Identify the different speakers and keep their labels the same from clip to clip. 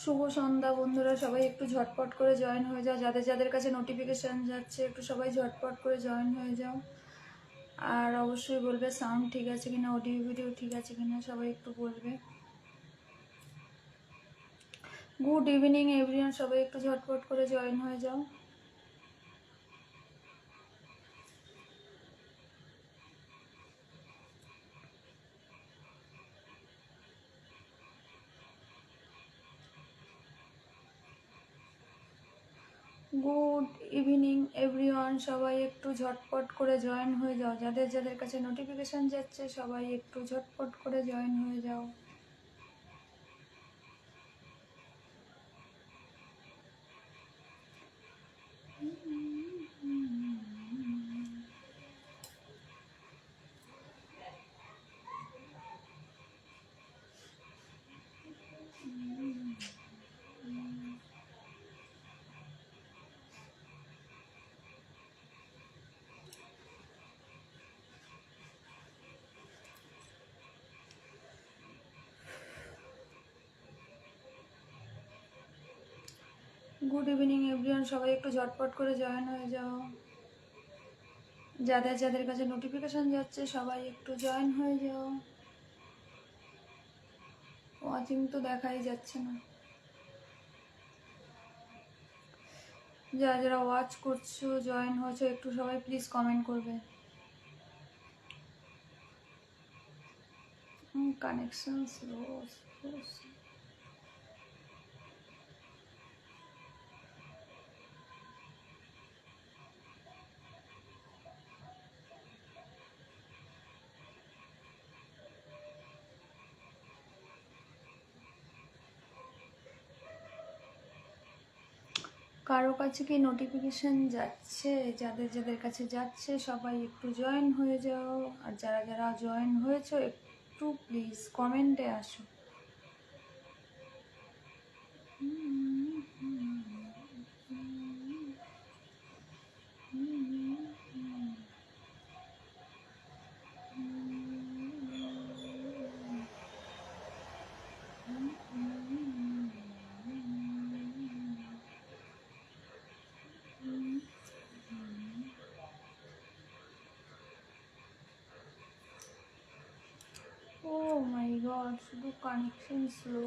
Speaker 1: শুভ সন্ধ্যা বন্ধুরা, সবাই একটু ঝটপট করে জয়েন হয়ে যাও। যাদের যাদের কাছে নোটিফিকেশান যাচ্ছে একটু সবাই ঝটপট করে জয়েন হয়ে যাও। আর অবশ্যই বলবে সাউন্ড ঠিক আছে কিনা, অডিও ভিডিও ঠিক আছে কিনা, সবাই একটু বলবে। গুড ইভিনিং এভরিওয়ান, সবাই একটু ঝটপট করে জয়েন হয়ে যাও। গুড ইভিনিং এভরিওয়ান, সবাই একটু ঝটপট করে জয়েন হয়ে যাও। যাদের যাদের কাছে নোটিফিকেশান যাচ্ছে সবাই একটু ঝটপট করে জয়েন হয়ে যাও। গুড ইভিনিং এভরিওয়ান, সবাই একটু ঝটপট করে জয়েন হয়ে যাও। যাদের যাদের কাছে নোটিফিকেশান যাচ্ছে সবাই একটু জয়েন হয়ে যাও। ওয়াচিং তো দেখাই যাচ্ছে না। যারা যারা ওয়াচ করছো, জয়েন হয়েছো, একটু সবাই প্লিজ কমেন্ট করবে। Connection slow. কারো কাছে কি নোটিফিকেশান যাচ্ছে? যাদের যাদের কাছে যাচ্ছে সবাই একটু জয়েন হয়ে যাও। আর যারা যারা জয়েন হয়েছো একটু প্লিজ কমেন্টে আসো। ও মাই গড, শুধু কানেকশন স্লো।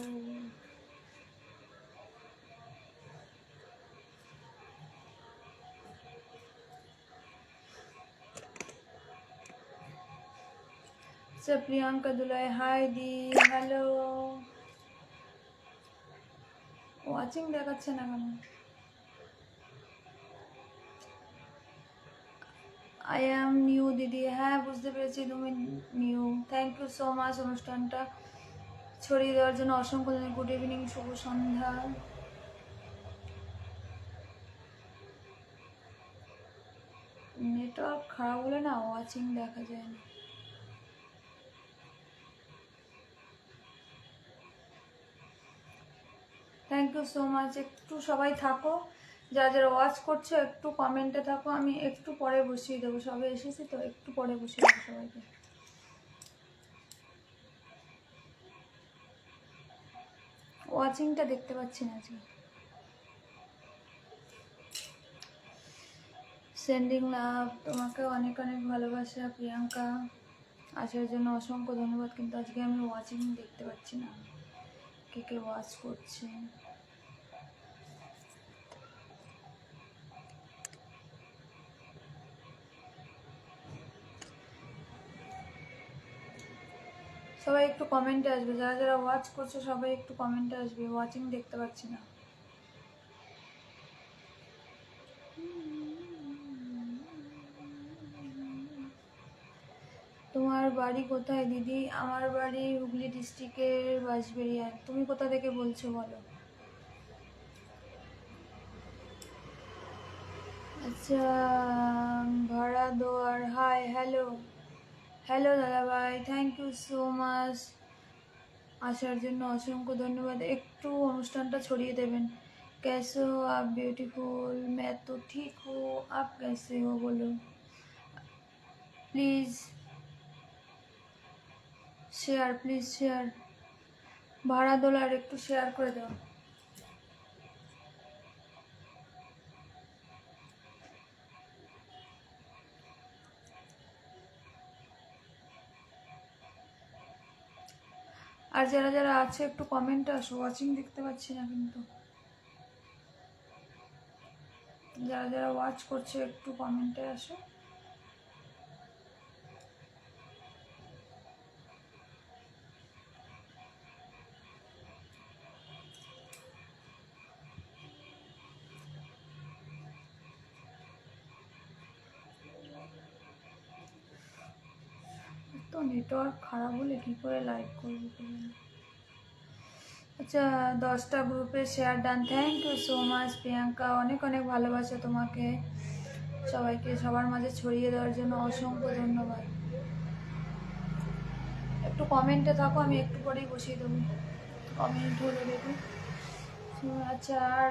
Speaker 1: প্রিয়াঙ্কা দুলাই, হাই দি, হ্যালো। ওয়াচিং দেখাচ্ছে না কেন? আই অ্যাম নিউ দিদি। হ্যাঁ, বুঝতে পেরেছি তুমি new. Thank you so much অনুষ্ঠানটা ছড়িয়ে দেওয়ার জন্য, অসংখ্য ধন্যবাদ। গুড ইভিনিং, শুভ সন্ধ্যা। নেটওয়ার্ক খারাপ হলে না ওয়াচিং দেখা যায় না। Thank you so much. একটু সবাই থাকো, যারা যারা ওয়াচ করছো একটু কমেন্টে থাকো। আমি একটু পরে বসিয়ে দেবো, সবাই এসেছি তো একটু পরে বসিয়ে দেবো সবাইকে। ওয়াচিংটা দেখতে পাচ্ছি না আজকে। সেন্ডিং লাভ, তোমাকে অনেক অনেক ভালোবাসা প্রিয়াঙ্কা। আসার জন্য অসংখ্য ধন্যবাদ, কিন্তু আজকে আমি ওয়াচিং দেখতে পাচ্ছি না কে কে ওয়াচ করছে। সবাই একটু কমেন্টে আসবে, যারা যারা ওয়াচ করছে সবাই একটু কমেন্টে আসবে। ওয়াচিং দেখতে পাচ্ছি না। তোমার বাড়ি কোথায় দিদি? আমার বাড়ি হুগলি ডিস্ট্রিক্টের বাঁশবেড়িয়া। তুমি কোথা থেকে বলছো বলো? আচ্ছা, ভাড়া দোয়ার, হাই, হ্যালো হ্যালো দাদাভাই, থ্যাংক ইউ সো মাচ। আসার জন্য অসংখ্য ধন্যবাদ। একটু অনুষ্ঠানটা ছড়িয়ে দেবেন। कैसे हो आप ब्यूटीफुल? मैं तो ठीक हूँ, आप कैसे हो बोलो प्लीज़। Share please, share. ভাড়া দোলার একটু শেয়ার করে দাও। আর যারা যারা আছে একটু কমেন্টে আসো, ওয়াচিং দেখতে পাচ্ছি না কিন্তু। যারা যারা ওয়াচ করছে একটু কমেন্টে আসো। তো নেটওয়ার্ক খারাপ হলে কী করে লাইভ করবো? আচ্ছা, 10টা গ্রুপে share done, thank you so much Priyanka, অনেক অনেক ভালোবাসা তোমাকে। সবাইকে সবার মাঝে ছড়িয়ে দেওয়ার জন্য অসংখ্য ধন্যবাদ। একটু কমেন্টে থাকো, আমি একটু পরেই বসিয়ে দেবো। কমেন্ট হলে দেখো। আচ্ছা, আর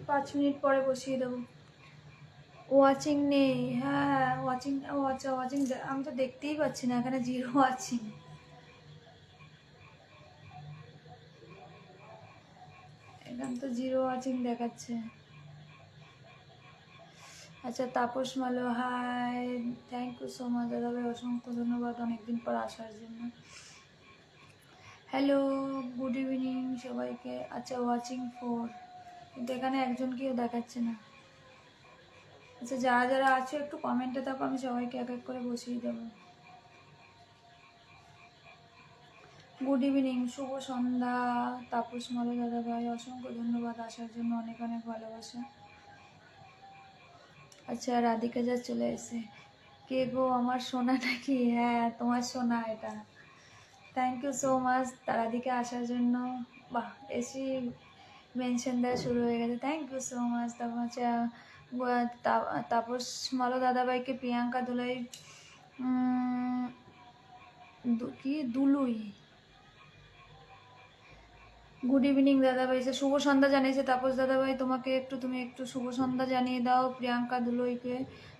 Speaker 1: 5 মিনিট পরে বসিয়ে দেবো। ওয়াচিং নেই, হ্যাঁ ওয়াচিং, ও আচ্ছা ওয়াচিং আমি তো দেখতেই পাচ্ছি না, এখানে 0 ওয়াচিং। এখানে তো 0 ওয়াচিং দেখাচ্ছে। আচ্ছা, Tapas Malo, hi, thank you so much দাদাভাই, অসংখ্য ধন্যবাদ অনেকদিন পর আসার জন্য। হ্যালো, গুড ইভিনিং সবাইকে। আচ্ছা, ওয়াচিং 4, কিন্তু এখানে একজনকেও দেখাচ্ছে না। আচ্ছা, যারা যারা আছে একটু কমেন্টে থাকো, আমি সবাইকে এক এক করে বসিয়ে দেবো। গুড ইভিনিং, শুভ সন্ধ্যা তাপস মালো দাদাভাই, অসংখ্য ধন্যবাদ আসার জন্য, অনেক অনেক ভালোবাসা। আচ্ছা, রাধিকা যা চলে এসে, কে গো আমার সোনা নাকি? হ্যাঁ, তোমার সোনা এটা। Thank you so much Radhika আসার জন্য। বাহ, এসি মেনশন দেওয়া শুরু হয়ে গেছে, থ্যাংক ইউ সো মাচ। তারপর হচ্ছে তাপস মালো দাদাভাইকে প্রিয়াঙ্কা দুলাই, কি দুলুই, গুড ইভিনিং দাদাভাই, সে শুভ সন্ধ্যা জানিয়েছে তাপস দাদাভাই, তুমি একটু শুভ সন্ধ্যা জানিয়ে দাও প্রিয়াঙ্কা দুলুইকে।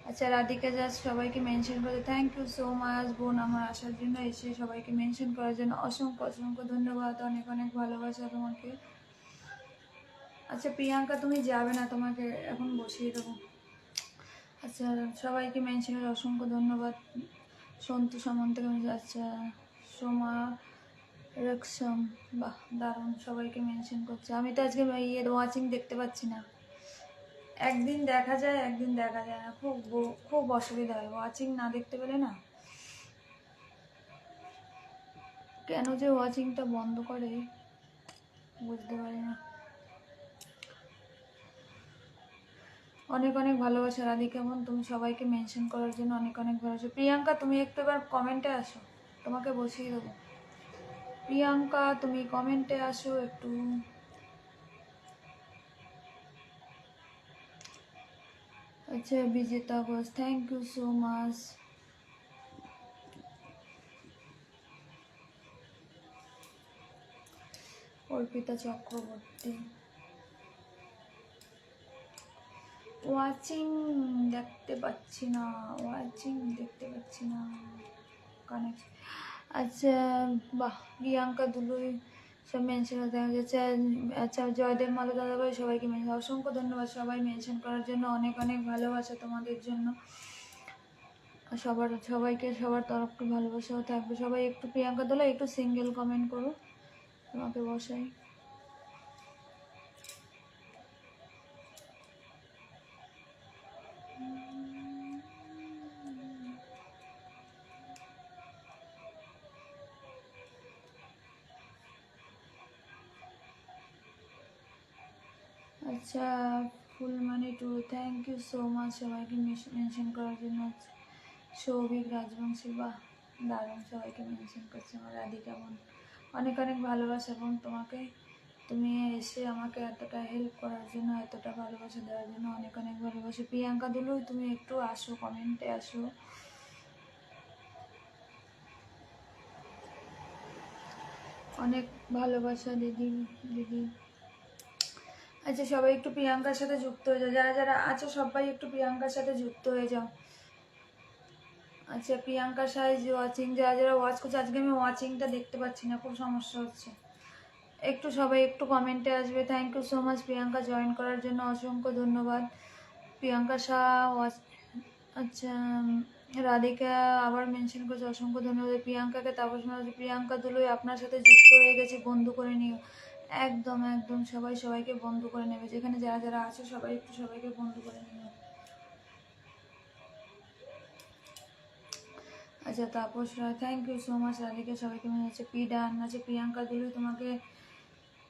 Speaker 1: আচ্ছা, রাধিকা জাস্ট সবাইকে মেনশন করে, থ্যাংক ইউ সো মাচ বোন আমার আসার জন্য, এসে সবাইকে মেনশন করার জন্য অসংখ্য অসংখ্য ধন্যবাদ, অনেক অনেক ভালোবাসা তোমাকে। আচ্ছা প্রিয়াঙ্কা, তুমি যাবে না, তোমাকে এখন বসিয়ে দেবো। আচ্ছা, সবাইকে মেনশন করে অসংখ্য ধন্যবাদ। সন্তু সামন্ত, আচ্ছা সোমা রকসম, বাহ দারুণ, সবাইকে মেনশন করছে। আমি তো আজকে ওয়াচিং দেখতে পাচ্ছি না, একদিন দেখা যায় একদিন দেখা যায় না, খুব অসুবিধা হয় ওয়াচিং না দেখতে পেলে না। কেন যে ওয়াচিংটা বন্ধ করে বুঝতে পারি না। অনেক অনেক ভালোবাসা রাধিকা বোন, তুমি সবাইকে মেনশন করার জন্য অনেক অনেক ভালোবাসা। প্রিয়াঙ্কা, তুমি একটু এবার কমেন্টে আসো, তোমাকে বসিয়ে দেবো। প্রিয়াঙ্কা, তুমি কমেন্টে আসো একটু। আচ্ছা, Bijeta Ghosh, thank you so much. Arpita Chakraborty, watching দেখতে পাচ্ছি না, ওয়াচিং দেখতে পাচ্ছি না, কানেক্ট। আচ্ছা, বাহ, প্রিয়াঙ্কা দুলুই সব মেনশন দেখা যাচ্ছে। আচ্ছা, জয়দেব মালো দাদাভাই, সবাইকে মেনশন, অসংখ্য ধন্যবাদ সবাই মেনশন করার জন্য, অনেক অনেক ভালোবাসা তোমাদের জন্য। সবাইকে সবার তরফকে ভালোবাসাও থাকবে। সবাই একটু প্রিয়াঙ্কা দুলুই একটু সিঙ্গেল কমেন্ট করো, তোমাকে বসাই। আচ্ছা, Phulmani two, thank you so much সবাইকে মেনশন করার জন্য। সৌভিক রাজবংশী, বাহ দারুণ, সবাইকে মেনশন করছে আমার রাধিকা বোন, অনেক অনেক ভালোবাসা বোন তোমাকে। তুমি এসে আমাকে এতটা হেল্প করার জন্য, এতটা ভালোবাসা দেওয়ার জন্য অনেক অনেক ভালোবাসা। প্রিয়াঙ্কা দুলুই, তুমি একটু আসো, কমেন্টে আসো। অনেক ভালোবাসা দিদি, দিদি। আচ্ছা, সবাই একটু প্রিয়াঙ্কার সাথে যুক্ত হয়ে যাও, যারা যারা আছো সবাই একটু প্রিয়াঙ্কার সাথে যুক্ত হয়ে যাও। আচ্ছা, প্রিয়াঙ্কা সাইজ ওয়াচিং, যারা যারা ওয়াচ করছে, আজকে আমি ওয়াচিংটা দেখতে পাচ্ছি না, খুব সমস্যা হচ্ছে। একটু সবাই একটু কমেন্টে আসবে। Thank you so much Priyanka, join করার জন্য অসংখ্য ধন্যবাদ। প্রিয়াঙ্কা শাহ ওয়াচ, আচ্ছা রাধিকা আবার মেনশন করছে, অসংখ্য ধন্যবাদ। প্রিয়াঙ্কাকে তাপস মাঝি, প্রিয়াঙ্কা দুলুই আপনার সাথে যুক্ত হয়ে গেছে, বন্ধু করে নিও। একদম একদম সবাই সবাইকে বন্ধু করে নেবে, যেখানে যারা যারা আছে সবাই একটু সবাইকে বন্ধু করে নিও। আচ্ছা Tapas Roy, thank you so much. Radhika সবাইকে মনে হচ্ছে পি ডান আছে, প্রিয়াঙ্কা দুলুই তোমাকে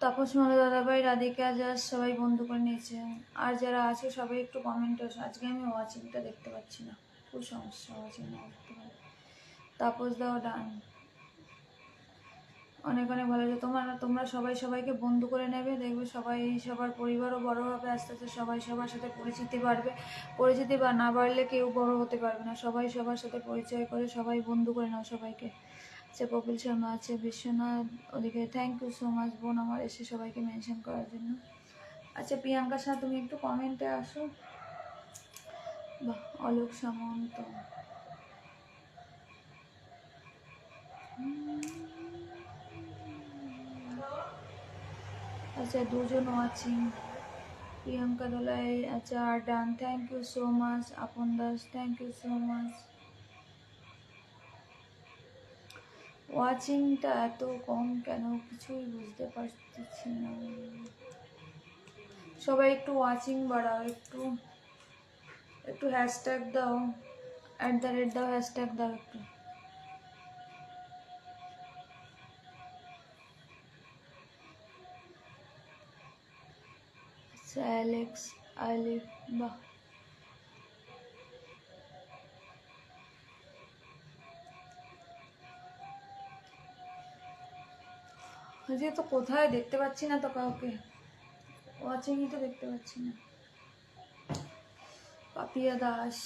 Speaker 1: তাপস মালা দাদাভাই রাধিকা জাস্ট সবাই বন্ধু করে নিয়েছে। আর যারা আছে সবাই একটু কমেন্টে আসো, আজকে আমি ওয়াচিংটা দেখতে পাচ্ছি না, খুব সমস্যা ওয়াচিং না দেখতে পারি। তাপস দাও ডান, অনেক অনেক ভালো যে তোমরা সবাই সবাইকে বন্ধু করে নেবে, দেখবে সবাই সবার পরিবারও বড় হবে আস্তে আস্তে, সবাই সবার সাথে পরিচিতি বাড়বে, পরিচিতি বা না বাড়লে কেউ বড় হতে পারবে না, সবাই সবার সাথে পরিচয় করে সবাই বন্ধু করে নাও সবাইকে। আচ্ছা কপিল শর্মা আছে, বিশ্বনাথ ওদিকে, থ্যাংক ইউ সো মাচ বোন আমার এসে সবাইকে মেনশন করার জন্য। আচ্ছা প্রিয়াঙ্কা শাহ তুমি একটু কমেন্টে আসো। বাহ, অলোক সামন্ত, আচ্ছা দুজন ওয়াচিং, প্রিয়াঙ্কা দোলাই, আচ্ছা আর ডান, thank you so much. Apon Das, thank you so much. ওয়াচিংটা এত কম কেন কিছুই বুঝতে পারছি না। সবাই একটু ওয়াচিং বাড়াও, একটু একটু হ্যাশট্যাগ দাও, @ দাও, হ্যাশট্যাগ দাও একটু। আচ্ছা অ্যালেক্স আলিফ, বাহ আজকে তো কোথায় দেখতে পাচ্ছি না তো কাউকে, ওয়াচিংই তো দেখতে পাচ্ছি না। Papiya Das,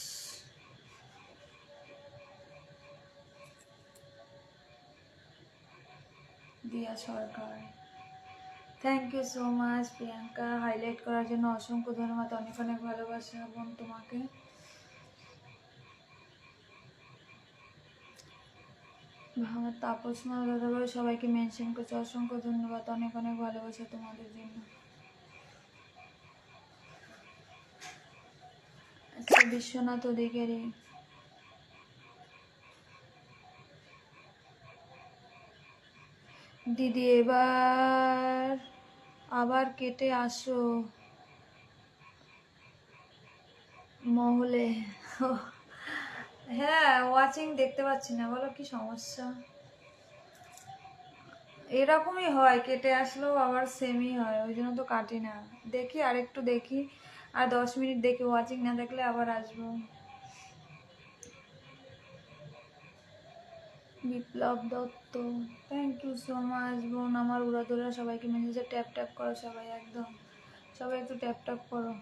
Speaker 1: Diya Sarkar, thank you so much. Priyanka highlight করার জন্য অসংখ্য ধন্যবাদ, অনেক অনেক ভালোবাসা বোন তোমাকে। আমার তাপস মা দাদাভাই সবাইকে মেনশন করছে, অসংখ্য ধন্যবাদ, অনেক অনেক ভালোবাসা তোমাদের জন্য। আচ্ছা বিশ্বনাথ অধিকারী, দিদি এবার আবার কেটে আসো মহলে। হ্যাঁ ওয়াচিং দেখতে পাচ্ছি না, বলো কি সমস্যা। এরকমই হয়, কেটে আসলেও আবার সেমই হয়, ওই জন্য তো কাটি না। দেখি আর একটু দেখি, আর 10 মিনিট দেখি, ওয়াচিং না দেখলে আবার আসবো। Biplab Dutta, thank you so much বোন আমার উড়াদোড়া, সবাইকে মেসেজে ট্যাপ ট্যাপ করো সবাই, একদম সবাই একটু ট্যাপ ট্যাপ করো,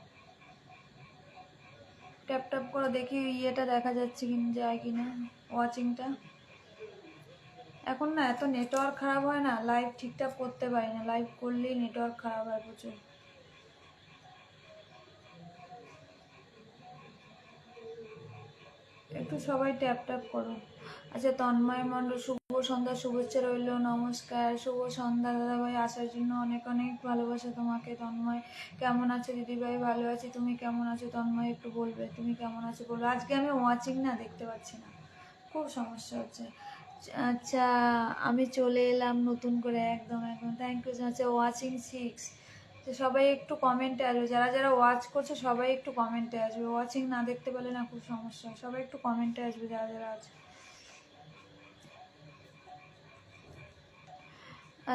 Speaker 1: ট্যাপ ট্যাপ করো, দেখি ইয়েটা দেখা যাচ্ছে কি যায় কিনা ওয়াচিংটা। এখন না এত নেটওয়ার্ক খারাপ হয় না, লাইভ ঠিকঠাক করতে পারি না, লাইভ করলেই নেটওয়ার্ক খারাপ হয় প্রচুর। একটু সবাই ট্যাপ ট্যাপ করো। আচ্ছা তন্ময় মণ্ডল, শুভ সন্ধ্যা শুভেচ্ছা রইল, নমস্কার, শুভ সন্ধ্যা দাদাভাই, আসার জন্য অনেক অনেক ভালোবাসা তোমাকে। তন্ময় কেমন আছো দিদিভাই, ভালো আছি, তুমি কেমন আছো তন্ময়, একটু বলবে তুমি কেমন আছো বলবে। আজকে আমি ওয়াচিং না দেখতে পাচ্ছি না, খুব সমস্যা হচ্ছে। আচ্ছা আমি চলে এলাম নতুন করে, একদম একদম থ্যাংক ইউ। আচ্ছা ওয়াচিং 6, তো সবাই একটু কমেন্টে আসবে, যারা যারা ওয়াচ করছে সবাই একটু কমেন্টে আসবে, ওয়াচিং না দেখতে পেলে না খুব সমস্যা, সবাই একটু কমেন্টে আসবে যারা যারা আছে।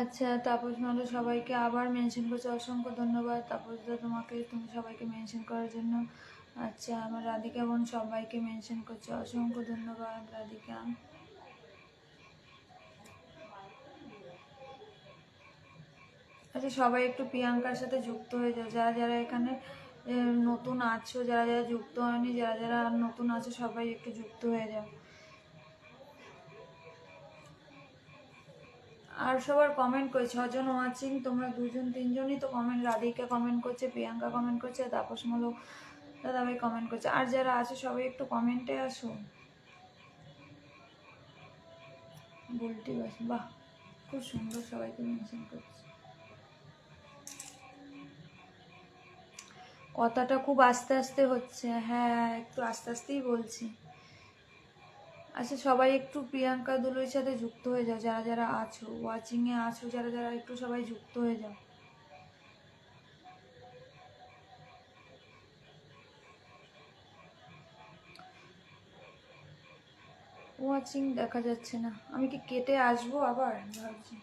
Speaker 1: আচ্ছা তাপস মালু সবাইকে আবার মেনশন করছে, অসংখ্য ধন্যবাদ তাপসদা তোমাকে, তুমি সবাইকে মেনশন করার জন্য। আচ্ছা আমার রাধিকা বোন সবাইকে মেনশন করছে, অসংখ্য ধন্যবাদ রাধিকা। আচ্ছা সবাই একটু প্রিয়াঙ্কার সাথে যুক্ত হয়ে যাও, যারা যারা এখানে নতুন আছো, যারা যারা যুক্ত হয়নি, যারা যারা নতুন আছো সবাই একটু যুক্ত হয়ে যাও। আর সবার কমেন্ট করে 6জন ওয়াচিং, তোমরা 2জন 3জনই তো কমেন্ট, রাধিকা কমেন্ট করছে, প্রিয়াঙ্কা কমেন্ট করছে, তাপস মূলক দাদাভাই কমেন্ট করছে, আর যারা আছে সবাই একটু কমেন্টে আসো। বলটি বাস, বাহ খুব সুন্দর, সবাইকে মেনশন করছে। কথাটা খুব আস্তে আস্তে হচ্ছে, হ্যাঁ একটু আস্তে আস্তেই বলছি। আচ্ছা সবাই একটু প্রিয়াঙ্কা দুলুর সাথে যুক্ত হয়ে যাও, যারা যারা আছো ওয়াচিংয়ে আছো, যারা যারা একটু সবাই যুক্ত হয়ে যাও। ওয়াচিং দেখা যাচ্ছে না, আমি কি কেটে আসবো আবার ভাবছি।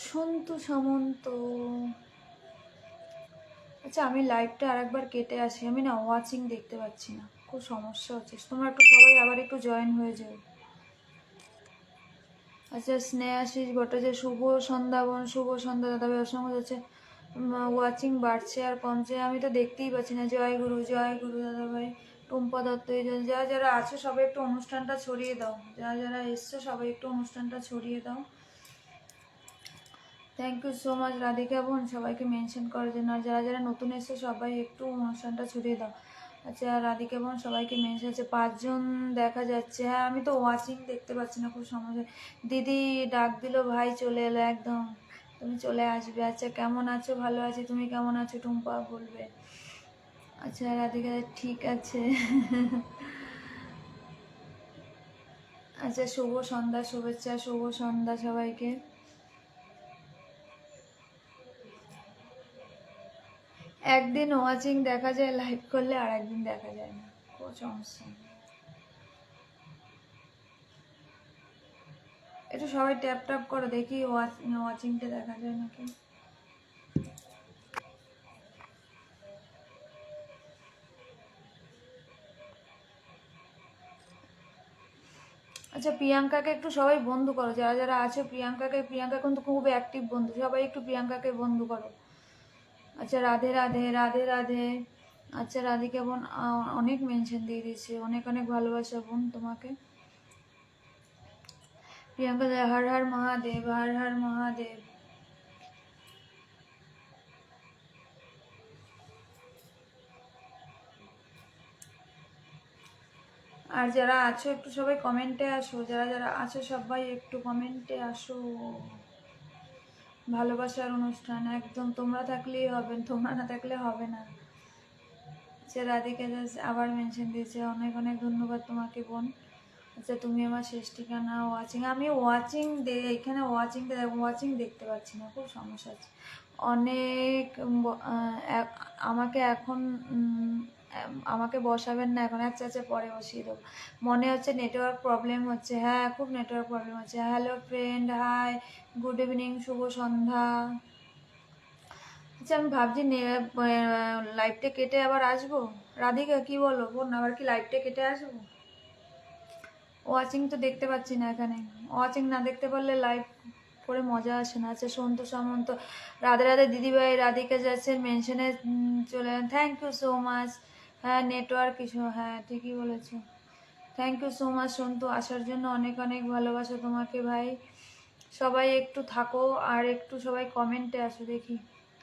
Speaker 1: সন্তু সামন্ত, আচ্ছা আমি লাইভটা আরেকবার কেটে আসি, আমি না ওয়াচিং দেখতে পাচ্ছি না, খুব সমস্যা হচ্ছে। তোমরা একটু সবাই আবার একটু জয়েন হয়ে যাও। আচ্ছা স্নেহাশিস ভট্টাচার্য, শুভ সন্ধ্যা বোন, শুভ সন্ধ্যা দাদাভাই, অসংখ্য হচ্ছে ওয়াচিং বাড়ছে আর কমছে, আমি তো দেখতেই পাচ্ছি না। জয় গুরু দাদাভাই, টুম্পা দত্ত, যারা যারা আছো সবাই একটু অনুষ্ঠানটা ছড়িয়ে দাও, যারা যারা এসছো সবাই একটু অনুষ্ঠানটা ছড়িয়ে দাও। Thank you so much Radhika বোন, সবাইকে মেনশন করার জন্য। আর যারা যারা নতুন এসছো সবাই একটু অনুষ্ঠানটা ছড়িয়ে দাও। আচ্ছা রাধিকা বোন সবাইকে মেনশন আছে, 5 জন দেখা যাচ্ছে। হ্যাঁ আমি তো ওয়াচিং দেখতে পাচ্ছি না, খুব সমস্যা। দিদি ডাক দিল, ভাই চলে এলো একদম, তুমি চলে আসবে। আচ্ছা কেমন আছো? ভালো আছি, তুমি কেমন আছো? টুম্পা বলবে। আচ্ছা রাধিকা ঠিক আছে। আচ্ছা শুভ সন্ধ্যা, শুভেচ্ছা, শুভ সন্ধ্যা সবাইকে। একদিন ওয়াচিং দেখা যায় লাইভ করলে, আর একদিন দেখা যায় না, খুব সমস্যা। একটু সবাই ট্যাপ ট্যাপ করো, দেখি ওয়াচিংটা দেখা যায় নাকি। আচ্ছা প্রিয়াঙ্কাকে একটু সবাই বন্ধু করো, যারা যারা আছো প্রিয়াঙ্কাকে, প্রিয়াঙ্কা কিন্তু খুব অ্যাক্টিভ বন্ধু, সবাই একটু প্রিয়াঙ্কাকে বন্ধু করো। আচ্ছা রাধে রাধে, রাধে রাধে। আচ্ছা রাধিকা বোন অনেক মেনশন দিয়ে দিয়েছে, অনেক অনেক ভালোবাসা বোন তোমাকে। প্রিয়াঙ্কা হর হর মহাদেব, হর হর মহাদেব। আর যারা আছো একটু সবাই কমেন্টে আসো, যারা যারা আছো সবাই একটু কমেন্টে আসো। ভালোবাসার অনুষ্ঠান একদম, তোমরা থাকলেই হবে, তোমরা না থাকলে হবে না। আচ্ছা রাধিকা আবার মেনশন দিয়েছে, অনেক অনেক ধন্যবাদ তোমাকে বোন। আচ্ছা তুমি আমার শেষ ঠিকানা ওয়াচিং, আমি ওয়াচিং এখানে ওয়াচিং দেখতে পাচ্ছি না, খুব সমস্যা আছে। অনেক আমাকে এখন আমাকে বসাবেন না এখন, আচ্ছা আচ্ছা পরে বসিয়ে দেবো। মনে হচ্ছে নেটওয়ার্ক প্রবলেম হচ্ছে, হ্যাঁ খুব নেটওয়ার্ক প্রবলেম হচ্ছে। Hello friend, hi, good evening, শুভ সন্ধ্যা। আচ্ছা আমি ভাবছি লাইভটা কেটে আবার আসবো। রাধিকা কি বলো বোন, আবার কি লাইভটা কেটে আসবো? ওয়াচিং তো দেখতে পাচ্ছি না এখানে, ওয়াচিং না দেখতে পারলে লাইভ করে মজা আসে না। আচ্ছা সন্তু সামন্ত, রাধে রাধে দিদিভাই, রাধিকা যাচ্ছেন মেনশনে চলে, থ্যাংক ইউ সো মাচ। হ্যাঁ নেটওয়ার্ক ইস্যু, হ্যাঁ ঠিকই বলেছো। Thank you so much Santu, আসার জন্য অনেক অনেক ভালোবাসা তোমাকে ভাই। সবাই একটু থাকো আর একটু সবাই কমেন্টে আসো দেখি।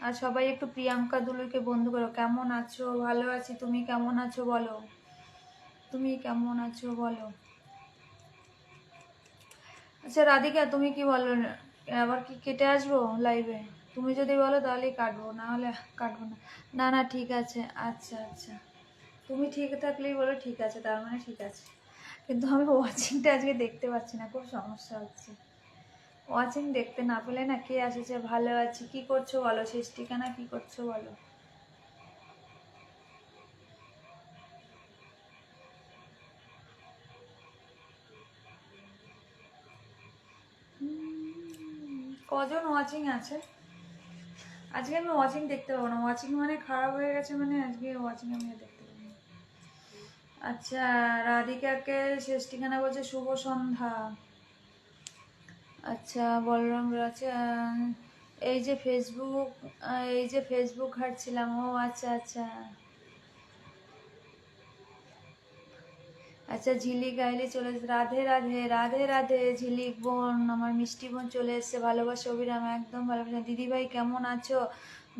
Speaker 1: আর সবাই একটু প্রিয়াঙ্কা দুলুকে বন্ধু করো। কেমন আছো? ভালো আছি, তুমি কেমন আছো বলো, তুমি কেমন আছো বলো। আচ্ছা রাধিকা তুমি কি বলো, আবার কি কেটে আসবো লাইভে? তুমি যদি বলো তাহলেই কাটবো, না হলে কাটবো না। না না ঠিক আছে, আচ্ছা আচ্ছা, তুমি ঠিক থাকলেই বলো ঠিক আছে, তার মানে ঠিক আছে। কিন্তু আমি ওয়াচিংটা আজকে দেখতে পাচ্ছি না, খুব সমস্যা হচ্ছে। ওয়াচিং দেখতে না পেলে না, কে আসেছে, ভালো আছি, কি করছো বলো, শেষ ঠিকানা কি করছো বলো। কজন ওয়াচিং আছে আজকে? আমি ওয়াচিং দেখতে পাবো না, ওয়াচিং মানে খারাপ হয়ে গেছে, মানে আজকে ওয়াচিং আমি আর দেখতে পাবো না। আচ্ছা রাধিকাকে শেষ ঠিকানা বলছে শুভ সন্ধ্যা। আচ্ছা বলরাম আছে, এই যে ফেসবুক ঘাটছিলাম, ও আচ্ছা আচ্ছা। আচ্ছা ঝিলিক গাইলে চলে এসেছে, রাধে রাধে, রাধে রাধে ঝিলিক বোন, আমার মিষ্টি বোন চলে এসছে, ভালোবাসা অবিরাম, একদম ভালোবাসা। দিদিভাই কেমন আছো?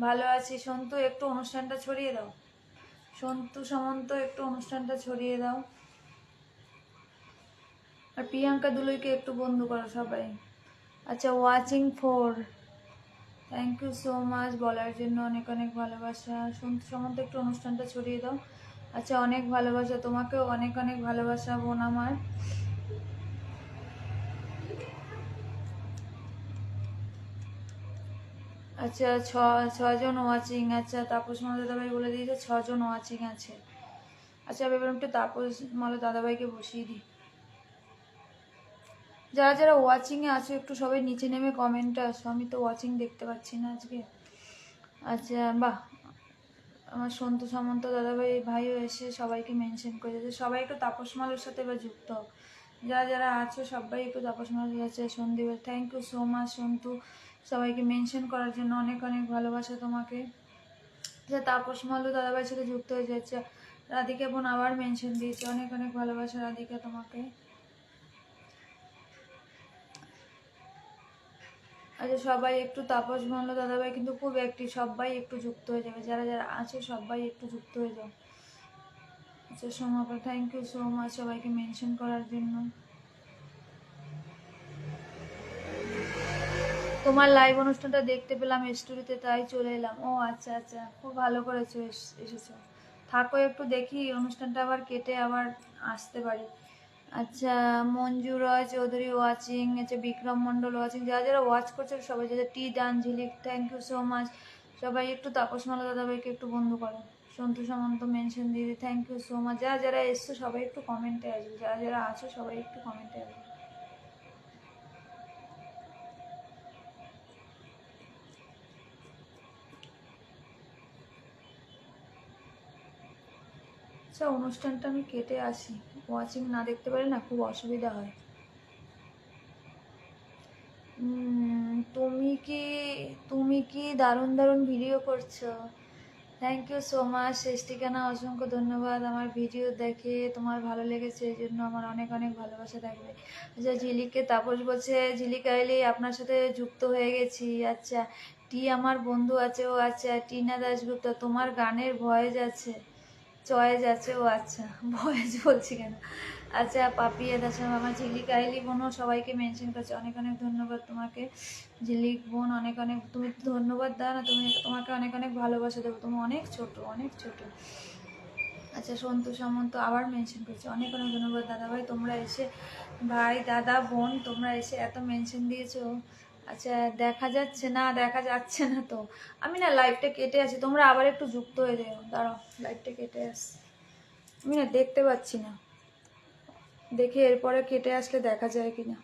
Speaker 1: ভালো আছি। সন্তু একটু অনুষ্ঠানটা ছড়িয়ে দাও, সন্তু সামন্ত একটু অনুষ্ঠানটা ছড়িয়ে দাও। আর প্রিয়াঙ্কা দুলুইকে একটু বন্ধু করো সবাই। আচ্ছা watching 4, thank you so much বলার জন্য, অনেক অনেক ভালোবাসা। সমস্ত একটু অনুষ্ঠানটা ছড়িয়ে দাও। আচ্ছা অনেক ভালোবাসা তোমাকেও, অনেক অনেক ভালোবাসা বোন আমার। আচ্ছা ছজন ওয়াচিং। আচ্ছা তাপস মালা দাদাভাই বলে দিয়েছে 6জন ওয়াচিং আছে। আচ্ছা এবার একটু তাপস মালা দাদাভাইকে বসিয়ে দিই। যারা যারা ওয়াচিংয়ে আছো একটু সবাই নিচে নেমে কমেন্টে আসো, আমি তো ওয়াচিং দেখতে পাচ্ছি না আজকে। আচ্ছা বাহ, আমার সন্তু সামন্ত দাদাভাই ভাইও এসে সবাইকে মেনশন করে দিয়েছে। সবাই একটু তাপস মালের সাথে এবার যুক্ত হোক, যারা যারা আছো সবাই একটু তাপস মালের কাছে। Sandip thank you so much Santu, সবাইকে মেনশন করার জন্য অনেক অনেক ভালোবাসা তোমাকে। যে তাপস মাল্য দাদাভাইয়ের সাথে যুক্ত হয়ে যাচ্ছে। রাধিকা বোন আবার মেনশন দিয়েছে, অনেক অনেক ভালোবাসা রাধিকা তোমাকে। আচ্ছা সবাই একটু তাপস মাল্য দাদাভাই কিন্তু খুব অ্যাক্টিভ, সবাই একটু যুক্ত হয়ে যাবে, যারা যারা আছে সবাই একটু যুক্ত হয়ে যাও। আচ্ছা সোমাপা থ্যাংক ইউ সো মাচ সবাইকে মেনশন করার জন্য। তোমার লাইভ অনুষ্ঠানটা দেখতে পেলাম স্টোরিতে, তাই চলে এলাম। ও আচ্ছা আচ্ছা, খুব ভালো করেছো এসেছো। থাকো একটু, দেখি অনুষ্ঠানটা আবার কেটে আবার আসতে পারি। আচ্ছা মঞ্জু রয় চৌধুরী ওয়াচিং, আচ্ছা বিক্রম মণ্ডল ওয়াচিং, যারা যারা ওয়াচ করছে সবাই, যারা টি ডান ঝিলিক থ্যাংক ইউ সো মাচ। সবাই একটু তাপসমালা দাদাভাইকে একটু বন্ধু করো। সন্তু সামন্ত মেনশন দিয়ে থ্যাংক ইউ সো মাচ। যারা যারা এসছো সবাই একটু কমেন্টে আসবে, যারা যারা আছো সবাই একটু কমেন্টে আসবে। আচ্ছা অনুষ্ঠানটা আমি কেটে আসি, ওয়াচিং না দেখতে পারি না, খুব অসুবিধা হয়। তুমি কি দারুণ দারুণ ভিডিও করছো, থ্যাংক ইউ সো মাচ। শেষ ঠিকানা অসংখ্য ধন্যবাদ, আমার ভিডিও দেখে তোমার ভালো লেগেছে এই জন্য আমার অনেক অনেক ভালোবাসা থাকবে। আচ্ছা ঝিলিককে তাপস বলছে, ঝিলিকা এলি আপনার সাথে যুক্ত হয়ে গেছি। আচ্ছা টি আমার বন্ধু আছে, ও আচ্ছা টিনা দাশগুপ্ত, তোমার গানের ভয়েস আছে, চয়েস আছে, ও আচ্ছা ভয়েস বলছি কেন। আচ্ছা পাপিয়া দাস আমার ঝিলিক আইলি বোনও সবাইকে মেনশন করছে, অনেক অনেক ধন্যবাদ তোমাকে ঝিলিক বোন, অনেক অনেক। তুমি ধন্যবাদ দাও না, তোমাকে অনেক অনেক ভালোবাসা দেবো, তুমি অনেক ছোট অনেক ছোট। আচ্ছা সন্তু সামন্ত আবার মেনশন করছে, অনেক অনেক ধন্যবাদ দাদাভাই, তোমরা এসে ভাই দাদা বোন তোমরা এসে এত মেনশন দিয়েছো। আচ্ছা দেখা যাচ্ছে না, দেখা যাচ্ছে না তো, আমি না লাইভটা কেটে আছি, তোমরা আবার একটু যুক্ত হয়ে যাও, দাঁড়াও লাইভটা কেটে আসি, আমি না দেখতে পাচ্ছি না, দেখি এরপরে কেটে আসলে দেখা যায় কিনা।